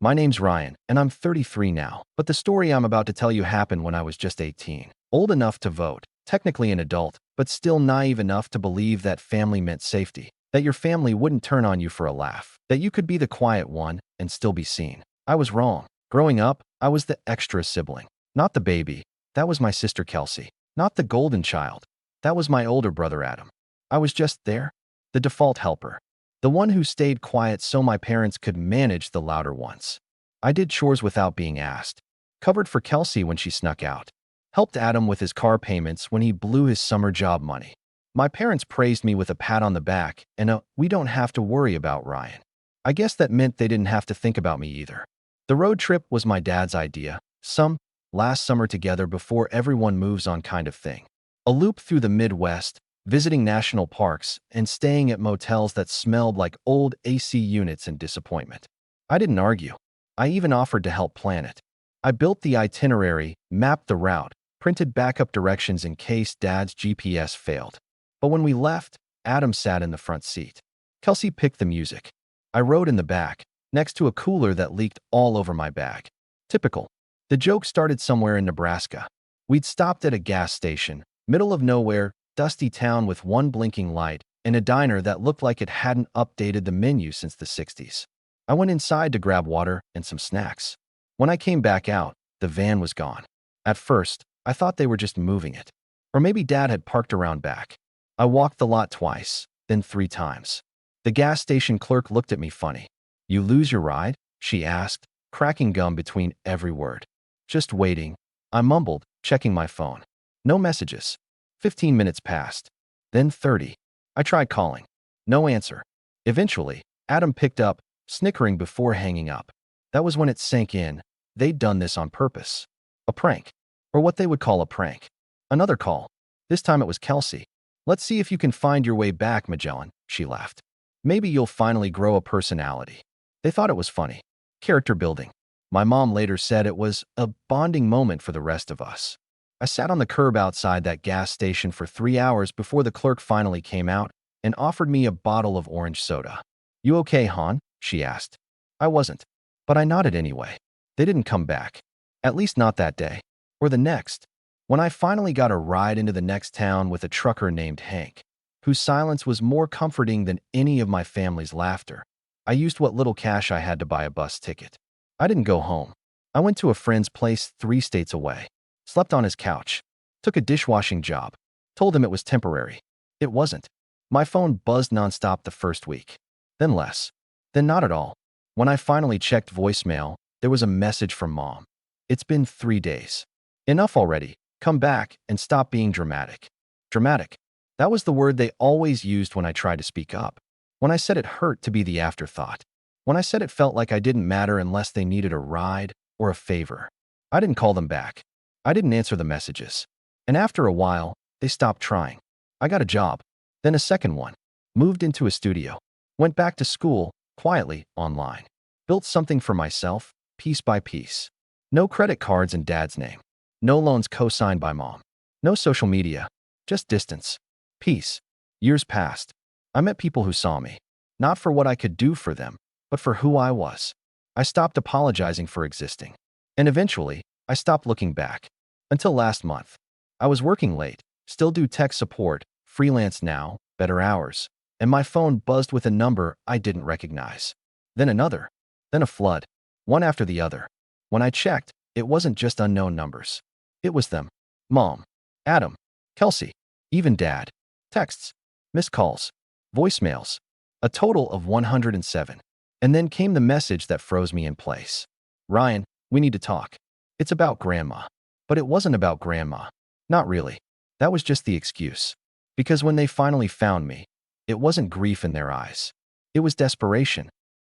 My name's Ryan, and I'm 33 now, but the story I'm about to tell you happened when I was just 18. Old enough to vote, technically an adult, but still naive enough to believe that family meant safety, that your family wouldn't turn on you for a laugh, that you could be the quiet one and still be seen. I was wrong. Growing up, I was the extra sibling, not the baby. That was my sister Kelsey. Not the golden child. That was my older brother Adam. I was just there, the default helper. The one who stayed quiet so my parents could manage the louder ones. I did chores without being asked. Covered for Kelsey when she snuck out. Helped Adam with his car payments when he blew his summer job money. My parents praised me with a pat on the back and a "we don't have to worry about Ryan." I guess that meant they didn't have to think about me either. The road trip was my dad's idea. Some last summer together before everyone moves on kind of thing. A loop through the Midwest, visiting national parks, and staying at motels that smelled like old AC units and disappointment. I didn't argue. I even offered to help plan it. I built the itinerary, mapped the route, printed backup directions in case Dad's GPS failed. But when we left, Adam sat in the front seat. Kelsey picked the music. I rode in the back, next to a cooler that leaked all over my bag. Typical. The joke started somewhere in Nebraska. We'd stopped at a gas station, middle of nowhere, dusty town with one blinking light, and a diner that looked like it hadn't updated the menu since the 60s. I went inside to grab water and some snacks. When I came back out, the van was gone. At first, I thought they were just moving it. Or maybe Dad had parked around back. I walked the lot twice, then 3 times. The gas station clerk looked at me funny. "You lose your ride?" she asked, cracking gum between every word. "Just waiting," I mumbled, checking my phone. No messages. 15 minutes passed. Then 30. I tried calling. No answer. Eventually, Adam picked up, snickering before hanging up. That was when it sank in. They'd done this on purpose. A prank. Or what they would call a prank. Another call. This time it was Kelsey. "Let's see if you can find your way back, Magellan," she laughed. "Maybe you'll finally grow a personality." They thought it was funny. Character building. My mom later said it was a bonding moment for the rest of us. I sat on the curb outside that gas station for 3 hours before the clerk finally came out and offered me a bottle of orange soda. "You okay, hon?" she asked. I wasn't, but I nodded anyway. They didn't come back. At least not that day. Or the next. When I finally got a ride into the next town with a trucker named Hank, whose silence was more comforting than any of my family's laughter, I used what little cash I had to buy a bus ticket. I didn't go home. I went to a friend's place 3 states away. Slept on his couch. Took a dishwashing job. Told him it was temporary. It wasn't. My phone buzzed nonstop the first week. Then less. Then not at all. When I finally checked voicemail, there was a message from Mom. "It's been 3 days. Enough already. Come back and stop being dramatic." Dramatic. That was the word they always used when I tried to speak up. When I said it hurt to be the afterthought. When I said it felt like I didn't matter unless they needed a ride or a favor. I didn't call them back. I didn't answer the messages. And after a while, they stopped trying. I got a job. Then a second one. Moved into a studio. Went back to school, quietly, online. Built something for myself, piece by piece. No credit cards in Dad's name. No loans co-signed by Mom. No social media. Just distance. Peace. Years passed. I met people who saw me. Not for what I could do for them, but for who I was. I stopped apologizing for existing. And eventually, I stopped looking back. Until last month. I was working late, still do tech support, freelance now, better hours, and my phone buzzed with a number I didn't recognize. Then another. Then a flood. One after the other. When I checked, it wasn't just unknown numbers. It was them. Mom. Adam. Kelsey. Even Dad. Texts. Missed calls. Voicemails. A total of 107. And then came the message that froze me in place. "Ryan, we need to talk. It's about Grandma." But it wasn't about Grandma. Not really. That was just the excuse. Because when they finally found me, it wasn't grief in their eyes. It was desperation.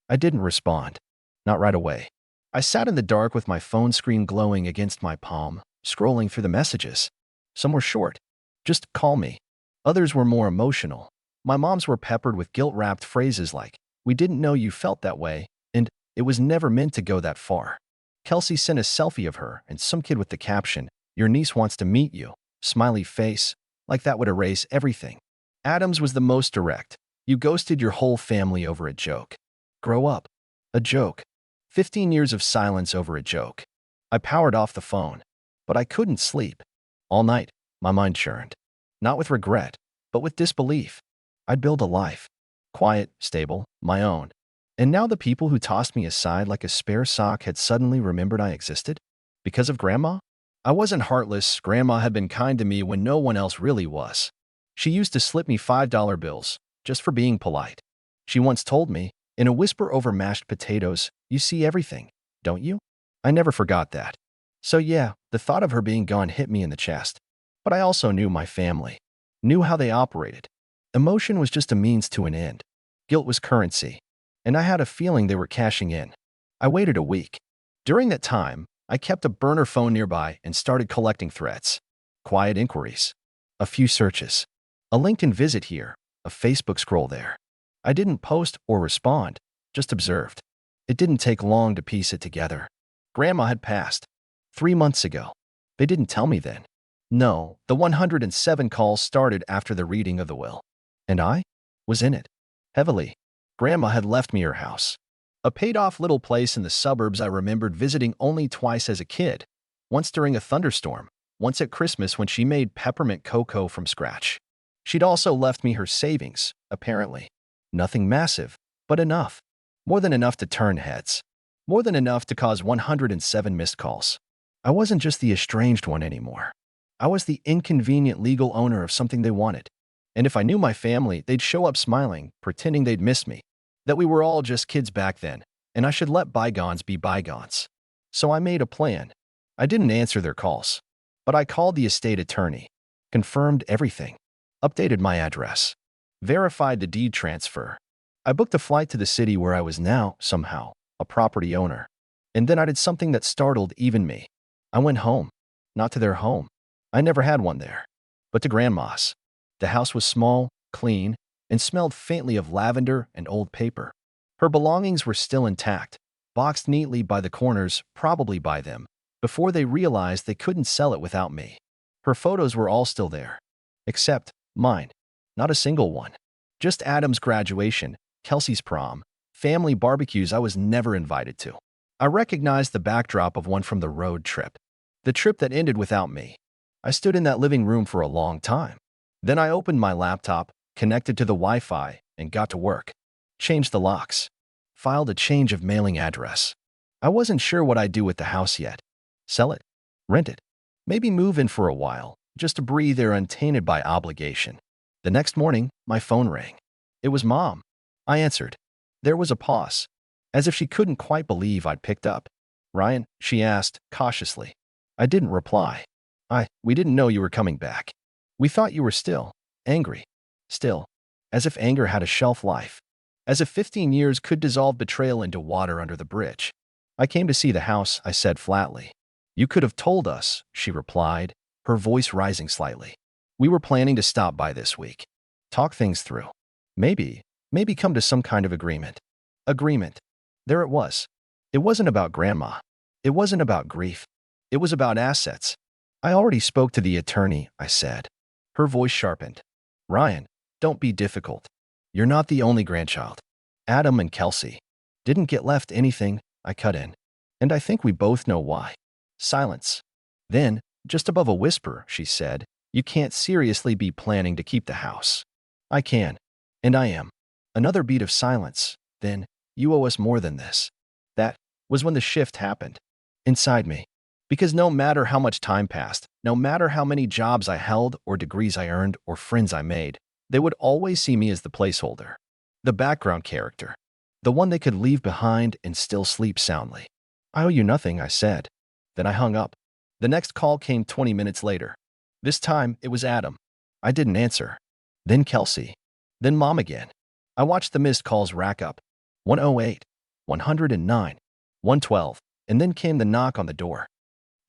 I didn't respond. Not right away. I sat in the dark with my phone screen glowing against my palm, scrolling through the messages. Some were short. "Just call me." Others were more emotional. My mom's were peppered with guilt-wrapped phrases like, "We didn't know you felt that way," and "It was never meant to go that far." Kelsey sent a selfie of her and some kid with the caption, "Your niece wants to meet you." Smiley face, like that would erase everything. Adam's was the most direct. "You ghosted your whole family over a joke." Grow up. A joke. 15 years of silence over a joke. I powered off the phone, but I couldn't sleep. All night, my mind churned. Not with regret, but with disbelief. I'd built a life. Quiet, stable, my own. And now the people who tossed me aside like a spare sock had suddenly remembered I existed? Because of Grandma? I wasn't heartless. Grandma had been kind to me when no one else really was. She used to slip me $5 bills, just for being polite. She once told me, in a whisper over mashed potatoes, "You see everything, don't you?" I never forgot that. So yeah, the thought of her being gone hit me in the chest. But I also knew my family. Knew how they operated. Emotion was just a means to an end. Guilt was currency. And I had a feeling they were cashing in. I waited a week. During that time, I kept a burner phone nearby and started collecting threats. Quiet inquiries. A few searches. A LinkedIn visit here. A Facebook scroll there. I didn't post or respond, just observed. It didn't take long to piece it together. Grandma had passed. 3 months ago. They didn't tell me then. No, the 107 calls started after the reading of the will. And I was in it. Heavily. Grandma had left me her house. A paid-off little place in the suburbs I remembered visiting only twice as a kid. Once during a thunderstorm, once at Christmas when she made peppermint cocoa from scratch. She'd also left me her savings, apparently. Nothing massive, but enough. More than enough to turn heads. More than enough to cause 107 missed calls. I wasn't just the estranged one anymore. I was the inconvenient legal owner of something they wanted. And if I knew my family, they'd show up smiling, pretending they'd missed me. That we were all just kids back then, and I should let bygones be bygones. So I made a plan. I didn't answer their calls. But I called the estate attorney. Confirmed everything. Updated my address. Verified the deed transfer. I booked a flight to the city where I was now, somehow, a property owner. And then I did something that startled even me. I went home. Not to their home. I never had one there. But to Grandma's. The house was small, clean, and smelled faintly of lavender and old paper. Her belongings were still intact, boxed neatly by the corners, probably by them, before they realized they couldn't sell it without me. Her photos were all still there. Except mine. Not a single one. Just Adam's graduation, Kelsey's prom, family barbecues I was never invited to. I recognized the backdrop of one from the road trip. The trip that ended without me. I stood in that living room for a long time. Then I opened my laptop, connected to the Wi-Fi, and got to work. Changed the locks. Filed a change of mailing address. I wasn't sure what I'd do with the house yet. Sell it? Rent it? Maybe move in for a while, just to breathe air untainted by obligation. The next morning, my phone rang. It was Mom. I answered. There was a pause, as if she couldn't quite believe I'd picked up. "Ryan?" she asked, cautiously. I didn't reply. We didn't know you were coming back. We thought you were still angry. Still. As if anger had a shelf life. As if 15 years could dissolve betrayal into water under the bridge. "I came to see the house," I said flatly. "You could have told us," she replied, her voice rising slightly. "We were planning to stop by this week. Talk things through. Maybe come to some kind of agreement." Agreement. There it was. It wasn't about Grandma. It wasn't about grief. It was about assets. "I already spoke to the attorney," I said. Her voice sharpened. "Ryan, don't be difficult. You're not the only grandchild. Adam and Kelsey didn't get left anything," I cut in. "And I think we both know why." Silence. Then, just above a whisper, she said, "You can't seriously be planning to keep the house." "I can. And I am." Another beat of silence. Then, "You owe us more than this." That was when the shift happened. Inside me. Because no matter how much time passed, no matter how many jobs I held or degrees I earned or friends I made, they would always see me as the placeholder. The background character. The one they could leave behind and still sleep soundly. "I owe you nothing," I said. Then I hung up. The next call came 20 minutes later. This time, it was Adam. I didn't answer. Then Kelsey. Then Mom again. I watched the missed calls rack up. 108, 109, 112, and then came the knock on the door.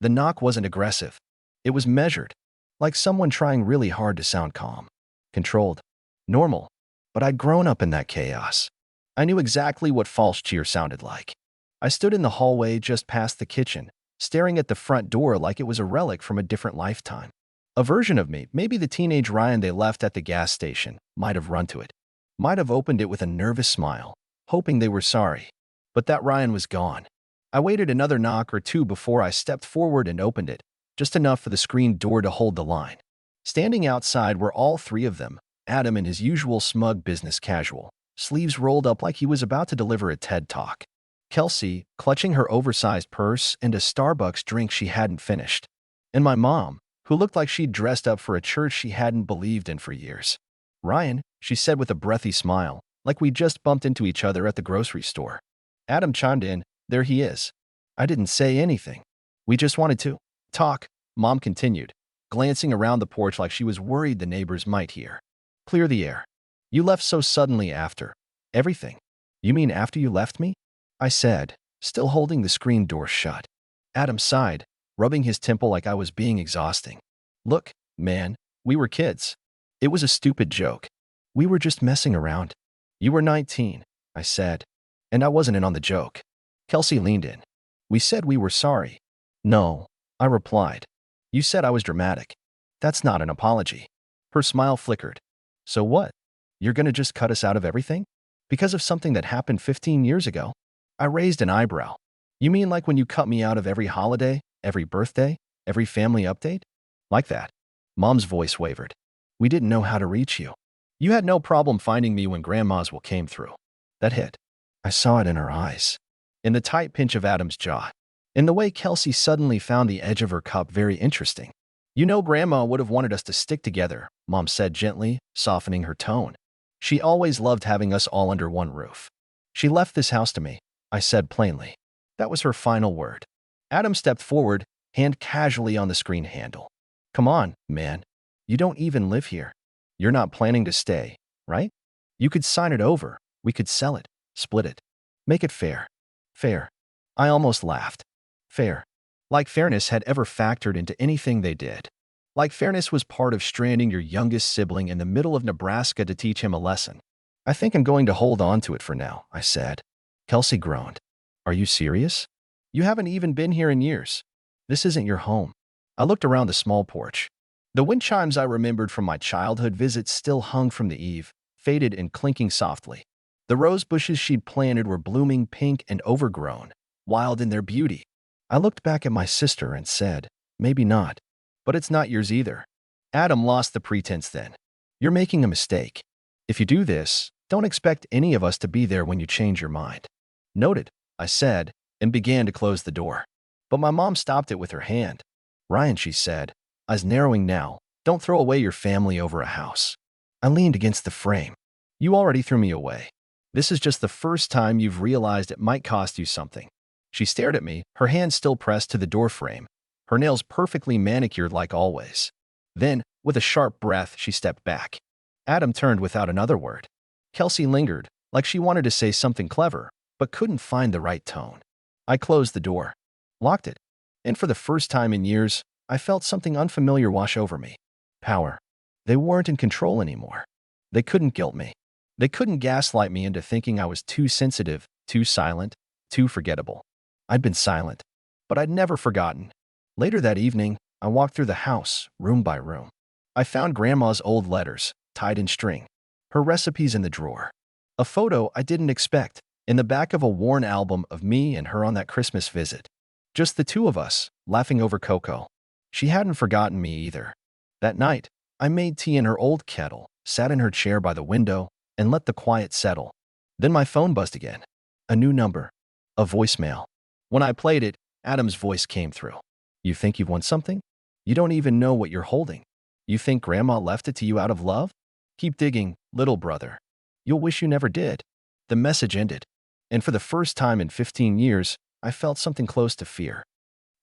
The knock wasn't aggressive. It was measured, like someone trying really hard to sound calm, controlled, normal. But I'd grown up in that chaos. I knew exactly what false cheer sounded like. I stood in the hallway just past the kitchen, staring at the front door like it was a relic from a different lifetime. A version of me, maybe the teenage Ryan they left at the gas station, might have run to it. Might have opened it with a nervous smile, hoping they were sorry. But that Ryan was gone. I waited another knock or two before I stepped forward and opened it, just enough for the screen door to hold the line. Standing outside were all three of them, Adam in his usual smug business casual, sleeves rolled up like he was about to deliver a TED Talk. Kelsey, clutching her oversized purse and a Starbucks drink she hadn't finished. And my mom, who looked like she'd dressed up for a church she hadn't believed in for years. Ryan, she said with a breathy smile, like we just bumped into each other at the grocery store. Adam chimed in, there he is. I didn't say anything. We just wanted to talk, Mom continued, glancing around the porch like she was worried the neighbors might hear. Clear the air. You left so suddenly after everything. You mean after you left me? I said, still holding the screen door shut. Adam sighed, rubbing his temple like I was being exhausting. Look, man, we were kids. It was a stupid joke. We were just messing around. You were 19, I said. And I wasn't in on the joke. Kelsey leaned in. We said we were sorry. No, I replied. You said I was dramatic. That's not an apology. Her smile flickered. So what? You're gonna just cut us out of everything? Because of something that happened 15 years ago? I raised an eyebrow. You mean like when you cut me out of every holiday, every birthday, every family update? Like that. Mom's voice wavered. We didn't know how to reach you. You had no problem finding me when Grandma's will came through. That hit. I saw it in her eyes. In the tight pinch of Adam's jaw. In the way Kelsey suddenly found the edge of her cup very interesting. You know Grandma would have wanted us to stick together, Mom said gently, softening her tone. She always loved having us all under one roof. She left this house to me, I said plainly. That was her final word. Adam stepped forward, hand casually on the screen handle. Come on, man. You don't even live here. You're not planning to stay, right? You could sign it over. We could sell it, split it. Make it fair. Fair. I almost laughed. Fair. Like fairness had ever factored into anything they did. Like fairness was part of stranding your youngest sibling in the middle of Nebraska to teach him a lesson. I think I'm going to hold on to it for now, I said. Kelsey groaned. Are you serious? You haven't even been here in years. This isn't your home. I looked around the small porch. The wind chimes I remembered from my childhood visits still hung from the eave, faded and clinking softly. The rose bushes she'd planted were blooming pink and overgrown, wild in their beauty. I looked back at my sister and said, maybe not. But it's not yours either. Adam lost the pretense then. You're making a mistake. If you do this, don't expect any of us to be there when you change your mind. Noted, I said, and began to close the door. But my mom stopped it with her hand. Ryan, she said, eyes narrowing now, don't throw away your family over a house. I leaned against the frame. You already threw me away. This is just the first time you've realized it might cost you something. She stared at me, her hand still pressed to the door frame, her nails perfectly manicured like always. Then, with a sharp breath, she stepped back. Adam turned without another word. Kelsey lingered, like she wanted to say something clever, but couldn't find the right tone. I closed the door, locked it, and for the first time in years, I felt something unfamiliar wash over me. Power. They weren't in control anymore. They couldn't guilt me. They couldn't gaslight me into thinking I was too sensitive, too silent, too forgettable. I'd been silent, but I'd never forgotten. Later that evening, I walked through the house, room by room. I found Grandma's old letters, tied in string, her recipes in the drawer. A photo I didn't expect, in the back of a worn album of me and her on that Christmas visit. Just the two of us, laughing over cocoa. She hadn't forgotten me either. That night, I made tea in her old kettle, sat in her chair by the window, and let the quiet settle. Then my phone buzzed again. A new number. A voicemail. When I played it, Adam's voice came through. You think you've won something? You don't even know what you're holding. You think Grandma left it to you out of love? Keep digging, little brother. You'll wish you never did. The message ended. And for the first time in 15 years, I felt something close to fear.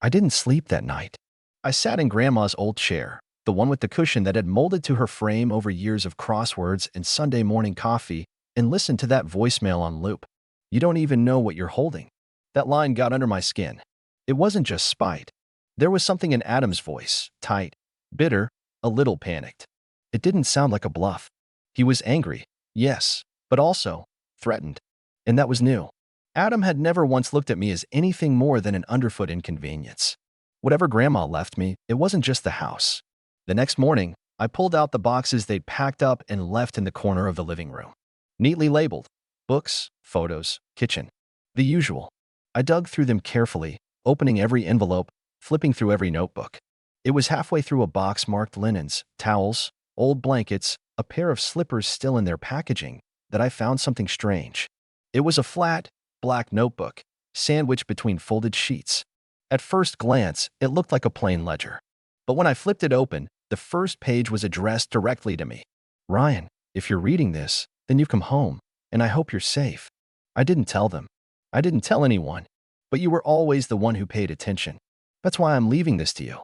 I didn't sleep that night. I sat in Grandma's old chair, the one with the cushion that had molded to her frame over years of crosswords and Sunday morning coffee, and listened to that voicemail on loop. You don't even know what you're holding. That line got under my skin. It wasn't just spite. There was something in Adam's voice, tight, bitter, a little panicked. It didn't sound like a bluff. He was angry, yes, but also threatened. And that was new. Adam had never once looked at me as anything more than an underfoot inconvenience. Whatever Grandma left me, it wasn't just the house. The next morning, I pulled out the boxes they'd packed up and left in the corner of the living room. Neatly labeled: books, photos, kitchen. The usual. I dug through them carefully, opening every envelope, flipping through every notebook. It was halfway through a box marked linens, towels, old blankets, a pair of slippers still in their packaging, that I found something strange. It was a flat, black notebook, sandwiched between folded sheets. At first glance, it looked like a plain ledger. But when I flipped it open, the first page was addressed directly to me. Ryan, if you're reading this, then you've come home, and I hope you're safe. I didn't tell them. I didn't tell anyone. But you were always the one who paid attention. That's why I'm leaving this to you.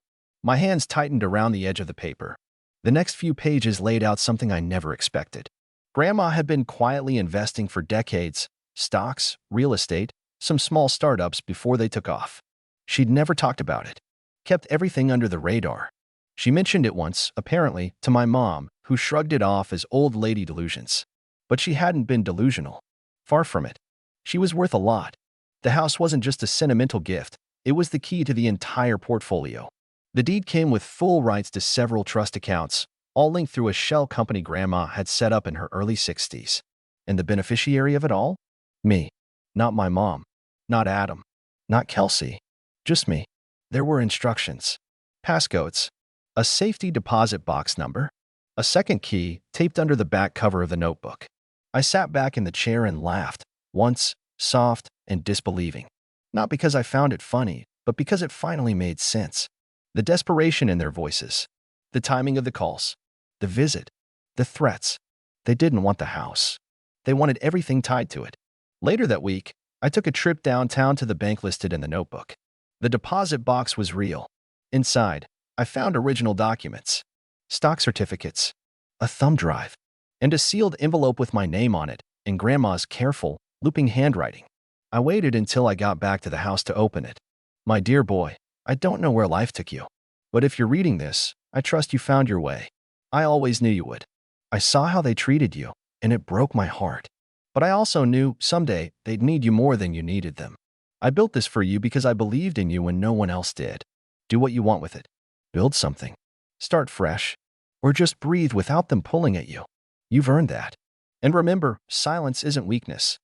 My hands tightened around the edge of the paper. The next few pages laid out something I never expected. Grandma had been quietly investing for decades, stocks, real estate, some small startups before they took off. She'd never talked about it, kept everything under the radar. She mentioned it once, apparently, to my mom, who shrugged it off as old lady delusions. But she hadn't been delusional. Far from it. She was worth a lot. The house wasn't just a sentimental gift, it was the key to the entire portfolio. The deed came with full rights to several trust accounts, all linked through a shell company Grandma had set up in her early 60s. And the beneficiary of it all? Me. Not my mom. Not Adam. Not Kelsey. Just me. There were instructions. Passcodes. A safety deposit box number. A second key taped under the back cover of the notebook. I sat back in the chair and laughed, once, soft and disbelieving. Not because I found it funny, but because it finally made sense. The desperation in their voices. The timing of the calls. The visit. The threats. They didn't want the house. They wanted everything tied to it. Later that week, I took a trip downtown to the bank listed in the notebook. The deposit box was real. Inside, I found original documents, stock certificates, a thumb drive, and a sealed envelope with my name on it in Grandma's careful, looping handwriting. I waited until I got back to the house to open it. My dear boy, I don't know where life took you, but if you're reading this, I trust you found your way. I always knew you would. I saw how they treated you, and it broke my heart. But I also knew someday they'd need you more than you needed them. I built this for you because I believed in you when no one else did. Do what you want with it. Build something. Start fresh. Or just breathe without them pulling at you. You've earned that. And remember, silence isn't weakness.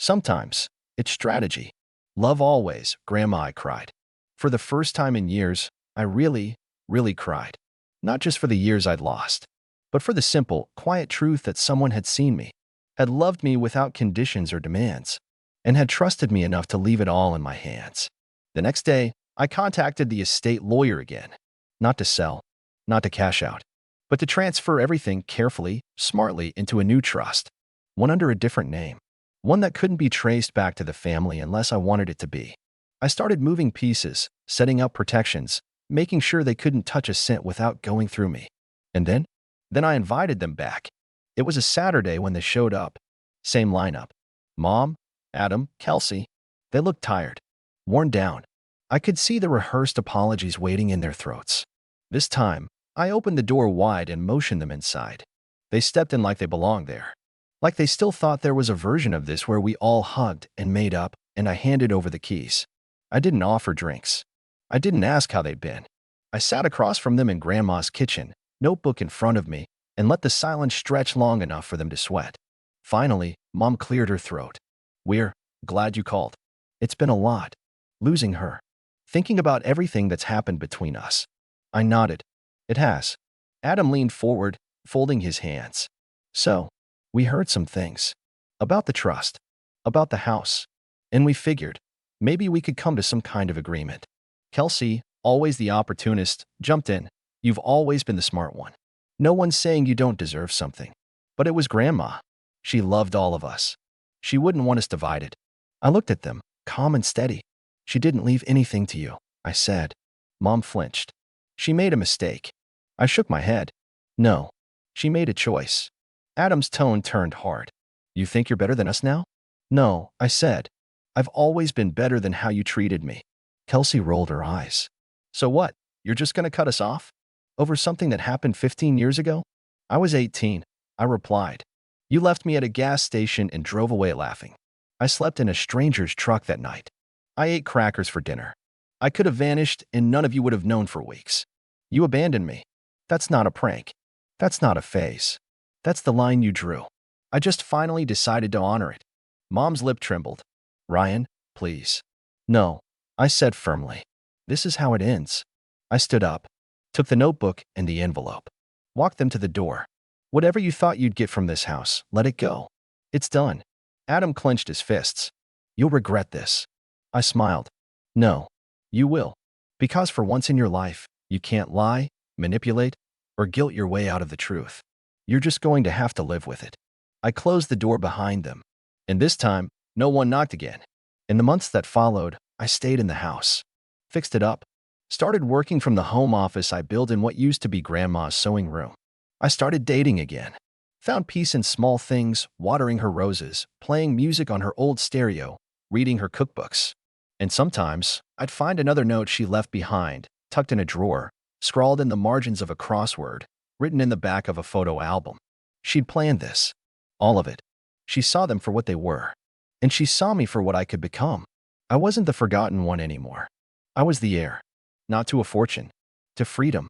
Sometimes, it's strategy. Love always, Grandma, I cried. For the first time in years, I really cried. Not just for the years I'd lost, but for the simple, quiet truth that someone had seen me, had loved me without conditions or demands, and had trusted me enough to leave it all in my hands. The next day, I contacted the estate lawyer again. Not to sell, not to cash out, but to transfer everything carefully, smartly into a new trust, one under a different name, one that couldn't be traced back to the family unless I wanted it to be. I started moving pieces, setting up protections, making sure they couldn't touch a cent without going through me. And then I invited them back. It was a Saturday when they showed up. Same lineup. Mom, Adam, Kelsey. They looked tired, worn down. I could see the rehearsed apologies waiting in their throats. This time, I opened the door wide and motioned them inside. They stepped in like they belonged there. Like they still thought there was a version of this where we all hugged and made up, and I handed over the keys. I didn't offer drinks. I didn't ask how they'd been. I sat across from them in Grandma's kitchen, notebook in front of me, and let the silence stretch long enough for them to sweat. Finally, Mom cleared her throat. We're glad you called. It's been a lot. Losing her. Thinking about everything that's happened between us. I nodded. It has. Adam leaned forward, folding his hands. So, we heard some things. About the trust. About the house. And we figured, maybe we could come to some kind of agreement. Kelsey, always the opportunist, jumped in. You've always been the smart one. No one's saying you don't deserve something. But it was Grandma. She loved all of us. She wouldn't want us divided. I looked at them, calm and steady. She didn't leave anything to you, I said. Mom flinched. She made a mistake. I shook my head. No. She made a choice. Adam's tone turned hard. You think you're better than us now? No, I said. I've always been better than how you treated me. Kelsey rolled her eyes. So what? You're just going to cut us off? Over something that happened 15 years ago? I was 18, I replied. You left me at a gas station and drove away laughing. I slept in a stranger's truck that night. I ate crackers for dinner. I could have vanished and none of you would have known for weeks. You abandoned me. That's not a prank. That's not a phase. That's the line you drew. I just finally decided to honor it. Mom's lip trembled. Ryan, please. No, I said firmly. This is how it ends. I stood up, took the notebook and the envelope, walked them to the door. Whatever you thought you'd get from this house, let it go. It's done. Adam clenched his fists. You'll regret this. I smiled. No, you will. Because for once in your life, you can't lie, manipulate, or guilt your way out of the truth. You're just going to have to live with it. I closed the door behind them. And this time, no one knocked again. In the months that followed, I stayed in the house, fixed it up, started working from the home office I built in what used to be Grandma's sewing room. I started dating again. Found peace in small things, watering her roses, playing music on her old stereo, reading her cookbooks. And sometimes, I'd find another note she left behind, tucked in a drawer, scrawled in the margins of a crossword, written in the back of a photo album. She'd planned this. All of it. She saw them for what they were. And she saw me for what I could become. I wasn't the forgotten one anymore. I was the heir. Not to a fortune. To freedom.